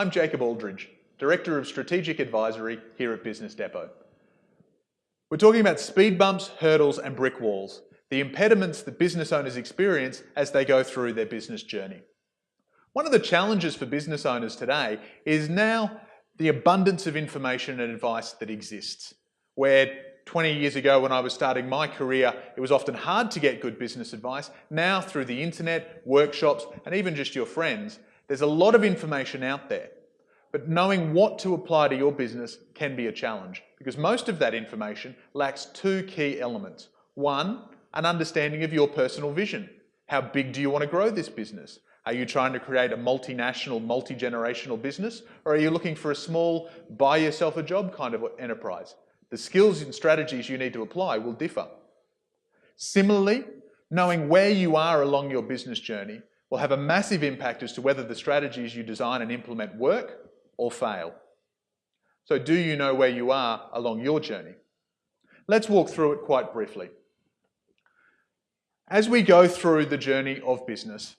I'm Jacob Aldridge, Director of Strategic Advisory here at Business Depot. We're talking about speed bumps, hurdles and brick walls, the impediments that business owners experience as they go through their business journey. One of the challenges for business owners today is now the abundance of information and advice that exists. Where 20 years ago when I was starting my career, it was often hard to get good business advice. Now through the internet, workshops, and even just your friends, there's a lot of information out there. But knowing what to apply to your business can be a challenge because most of that information lacks two key elements. One, an understanding of your personal vision. How big do you want to grow this business? Are you trying to create a multinational, multi-generational business? Or are you looking for a small, buy yourself a job kind of enterprise? The skills and strategies you need to apply will differ. Similarly, knowing where you are along your business journey will have a massive impact as to whether the strategies you design and implement work or fail. So do you know where you are along your journey? Let's walk through it quite briefly. As we go through the journey of business,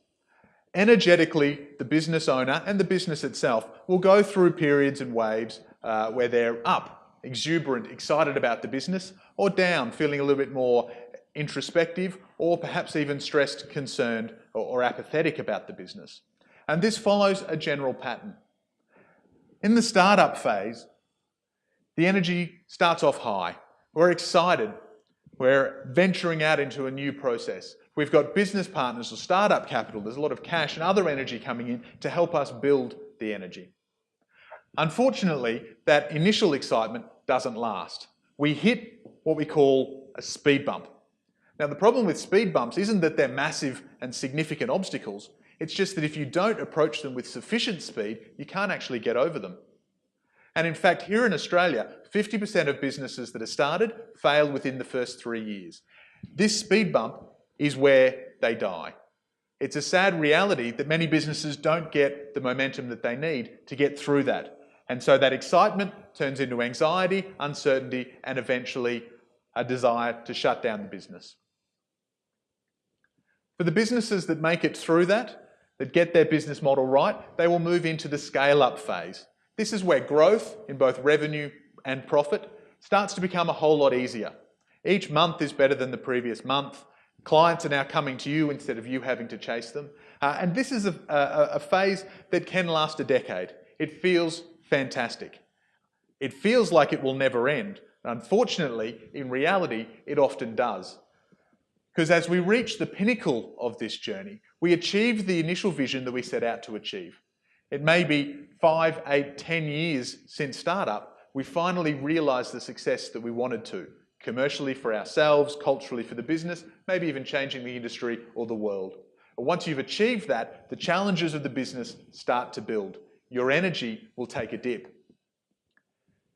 energetically, the business owner and the business itself will go through periods and waves where they're up, exuberant, excited about the business, or down, feeling a little bit more introspective, or perhaps even stressed, concerned, or apathetic about the business. And this follows a general pattern. In the startup phase, the energy starts off high. We're excited. We're venturing out into a new process. We've got business partners or startup capital. There's a lot of cash and other energy coming in to help us build the energy. Unfortunately, that initial excitement doesn't last. We hit what we call a speed bump. Now, the problem with speed bumps isn't that they're massive and significant obstacles. It's just that if you don't approach them with sufficient speed, you can't actually get over them. And in fact, here in Australia, 50% of businesses that are started fail within the first 3 years. This speed bump is where they die. It's a sad reality that many businesses don't get the momentum that they need to get through that. And so that excitement turns into anxiety, uncertainty, and eventually a desire to shut down the business. For the businesses that make it through that get their business model right, they will move into the scale-up phase. This is where growth in both revenue and profit starts to become a whole lot easier. Each month is better than the previous month. Clients are now coming to you instead of you having to chase them. And this is a phase that can last a decade. It feels fantastic. It feels like it will never end. Unfortunately, in reality, it often does. Because as we reach the pinnacle of this journey, we achieve the initial vision that we set out to achieve. It may be 5, 8, 10 years since startup, we finally realize the success that we wanted to, commercially for ourselves, culturally for the business, maybe even changing the industry or the world. But once you've achieved that, the challenges of the business start to build. Your energy will take a dip.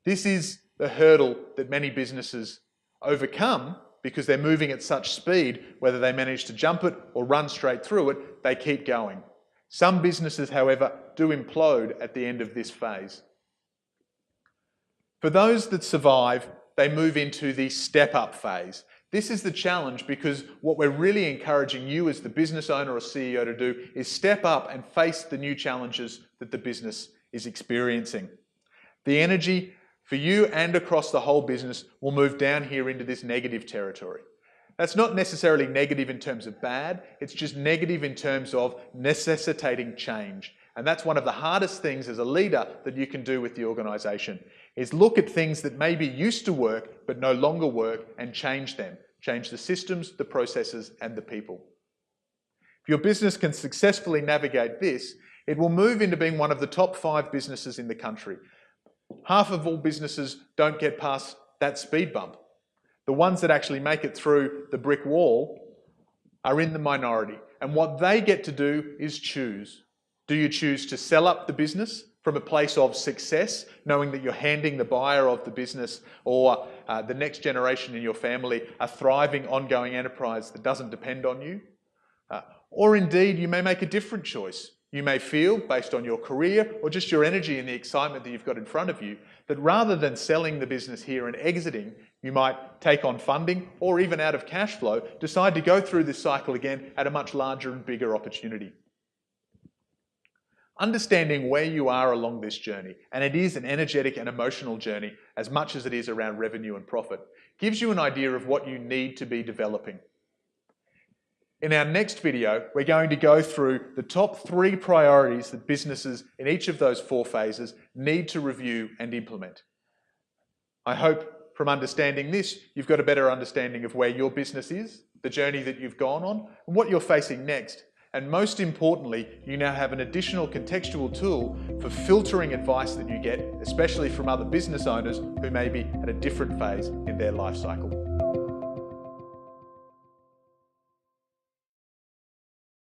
This is the hurdle that many businesses overcome because they're moving at such speed, whether they manage to jump it or run straight through it, they keep going. Some businesses, however, do implode at the end of this phase. For those that survive, they move into the step-up phase. This is the challenge because what we're really encouraging you as the business owner or CEO to do is step up and face the new challenges that the business is experiencing. The energy for you and across the whole business will move down here into this negative territory. That's not necessarily negative in terms of bad, it's just negative in terms of necessitating change. And that's one of the hardest things as a leader that you can do with the organisation, is look at things that maybe used to work but no longer work and change them. Change the systems, the processes and the people. If your business can successfully navigate this, it will move into being one of the top 5 businesses in the country. Half of all businesses don't get past that speed bump. The ones that actually make it through the brick wall are in the minority. And what they get to do is choose. Do you choose to sell up the business from a place of success, knowing that you're handing the buyer of the business or the next generation in your family a thriving, ongoing enterprise that doesn't depend on you? Or indeed, you may make a different choice. You may feel, based on your career or just your energy and the excitement that you've got in front of you, that rather than selling the business here and exiting, you might take on funding or even out of cash flow, decide to go through this cycle again at a much larger and bigger opportunity. Understanding where you are along this journey, and it is an energetic and emotional journey as much as it is around revenue and profit, gives you an idea of what you need to be developing. In our next video, we're going to go through the top 3 priorities that businesses in each of those 4 phases need to review and implement. I hope from understanding this, you've got a better understanding of where your business is, the journey that you've gone on, and what you're facing next. And most importantly, you now have an additional contextual tool for filtering advice that you get, especially from other business owners who may be at a different phase in their life cycle.